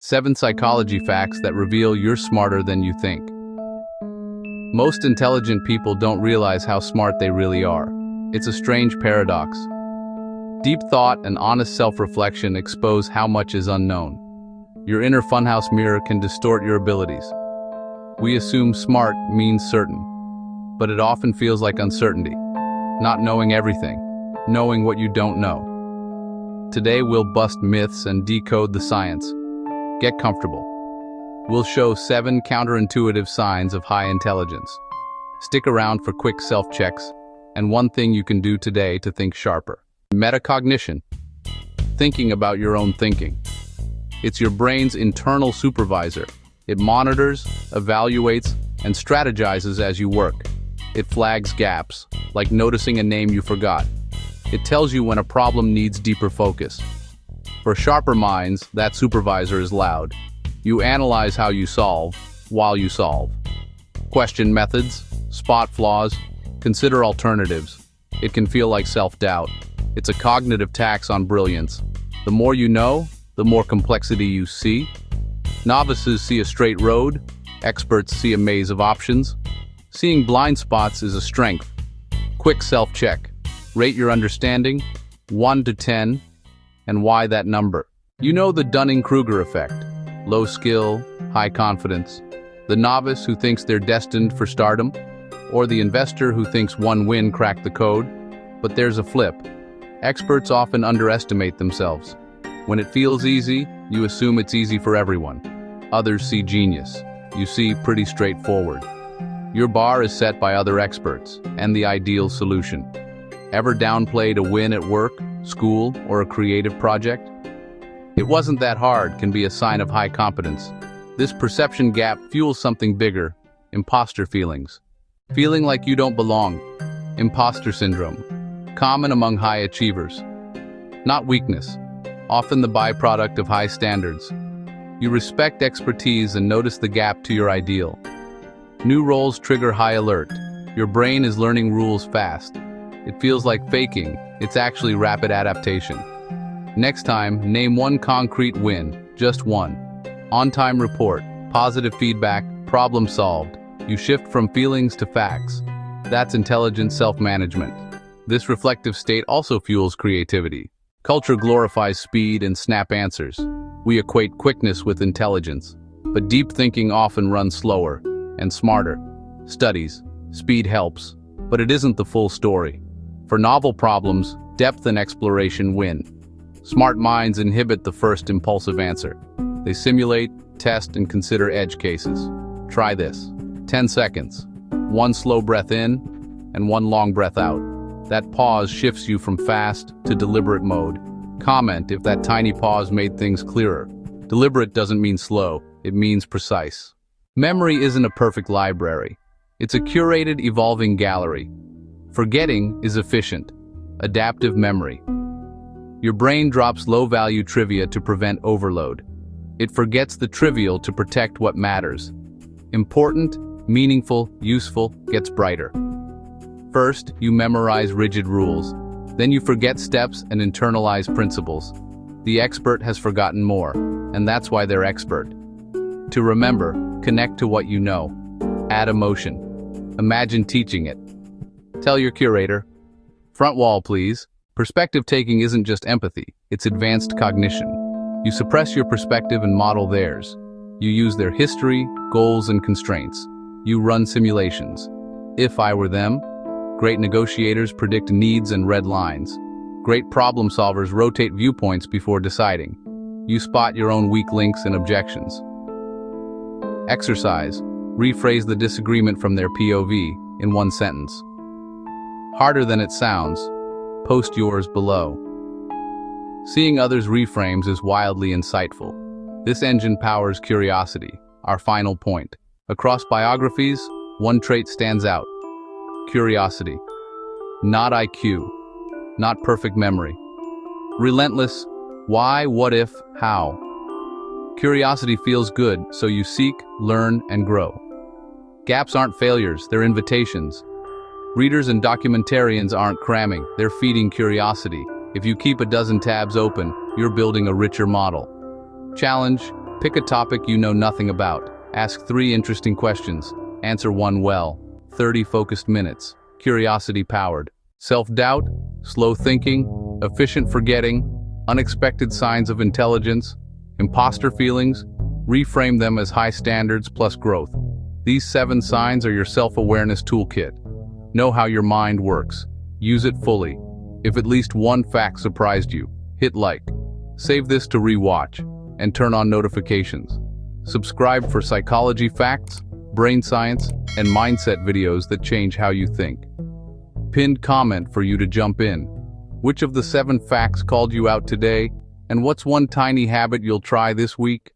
7 psychology facts that reveal you're smarter than you think. Most intelligent people don't realize how smart they really are. It's a strange paradox. Deep thought and honest self-reflection expose how much is unknown. Your inner funhouse mirror can distort your abilities. We assume smart means certain, but it often feels like uncertainty. Not knowing everything, knowing what you don't know. Today we'll bust myths and decode the science. Get comfortable. We'll show 7 counterintuitive signs of high intelligence. Stick around for quick self-checks, and one thing you can do today to think sharper. Metacognition. Thinking about your own thinking. It's your brain's internal supervisor. It monitors, evaluates, and strategizes as you work. It flags gaps, like noticing a name you forgot. It tells you when a problem needs deeper focus. For sharper minds, that supervisor is loud. You analyze how you solve, while you solve. Question methods, spot flaws, consider alternatives. It can feel like self-doubt. It's a cognitive tax on brilliance. The more you know, the more complexity you see. Novices see a straight road, experts see a maze of options. Seeing blind spots is a strength. Quick self-check. Rate your understanding, 1 to 10, and why that number. You know the Dunning-Kruger Effect. Low skill, high confidence. The novice who thinks they're destined for stardom, or the investor who thinks one win cracked the code. But there's a flip. Experts often underestimate themselves. When it feels easy, you assume it's easy for everyone. Others see genius. You see pretty straightforward. Your bar is set by other experts, and the ideal solution. Ever downplayed a win at work, school, or a creative project? It wasn't that hard can be a sign of high competence. This perception gap fuels something bigger, imposter feelings. Feeling like you don't belong, imposter syndrome, common among high achievers. Not weakness, often the byproduct of high standards. You respect expertise and notice the gap to your ideal. New roles trigger high alert. Your brain is learning rules fast. It feels like faking, it's actually rapid adaptation. Next time, name one concrete win, just one. On-time report, positive feedback, problem solved. You shift from feelings to facts. That's intelligent self-management. This reflective state also fuels creativity. Culture glorifies speed and snap answers. We equate quickness with intelligence, but deep thinking often runs slower and smarter. Studies, speed helps, but it isn't the full story. For novel problems, depth and exploration win. Smart minds inhibit the first impulsive answer. They simulate, test, and consider edge cases. Try this. 10 seconds. 1 slow breath in, and 1 long breath out. That pause shifts you from fast to deliberate mode. Comment if that tiny pause made things clearer. Deliberate doesn't mean slow, it means precise. Memory isn't a perfect library. It's a curated, evolving gallery. Forgetting is efficient, adaptive memory. Your brain drops low-value trivia to prevent overload. It forgets the trivial to protect what matters. Important, meaningful, useful gets brighter. First, you memorize rigid rules. Then you forget steps and internalize principles. The expert has forgotten more, and that's why they're expert. To remember, connect to what you know. Add emotion. Imagine teaching it. Tell your curator. Front wall, please. Perspective taking isn't just empathy, it's advanced cognition. You suppress your perspective and model theirs. You use their history, goals, and constraints. You run simulations. If I were them, great negotiators predict needs and red lines. Great problem solvers rotate viewpoints before deciding. You spot your own weak links and objections. Exercise. Rephrase the disagreement from their POV in 1 sentence. Harder than it sounds. Post yours below. Seeing others' reframes is wildly insightful. This engine powers curiosity, our final point. Across biographies, one trait stands out. Curiosity. Not IQ. Not perfect memory. Relentless. Why, what if, how. Curiosity feels good, so you seek, learn, and grow. Gaps aren't failures, they're invitations. Readers and documentarians aren't cramming, they're feeding curiosity. If you keep a dozen tabs open, you're building a richer model. Challenge, Pick a topic you know nothing about. Ask 3 interesting questions. Answer 1 well. 30 focused minutes. Curiosity powered. Self-doubt, slow thinking, efficient forgetting, unexpected signs of intelligence, imposter feelings. Reframe them as high standards plus growth. These 7 signs are your self-awareness toolkit. Know how your mind works. Use it fully. If at least one fact surprised you, hit like. Save this to re-watch, and turn on notifications. Subscribe for psychology facts, brain science, and mindset videos that change how you think. Pinned comment for you to jump in. Which of the 7 facts called you out today? And what's one tiny habit you'll try this week?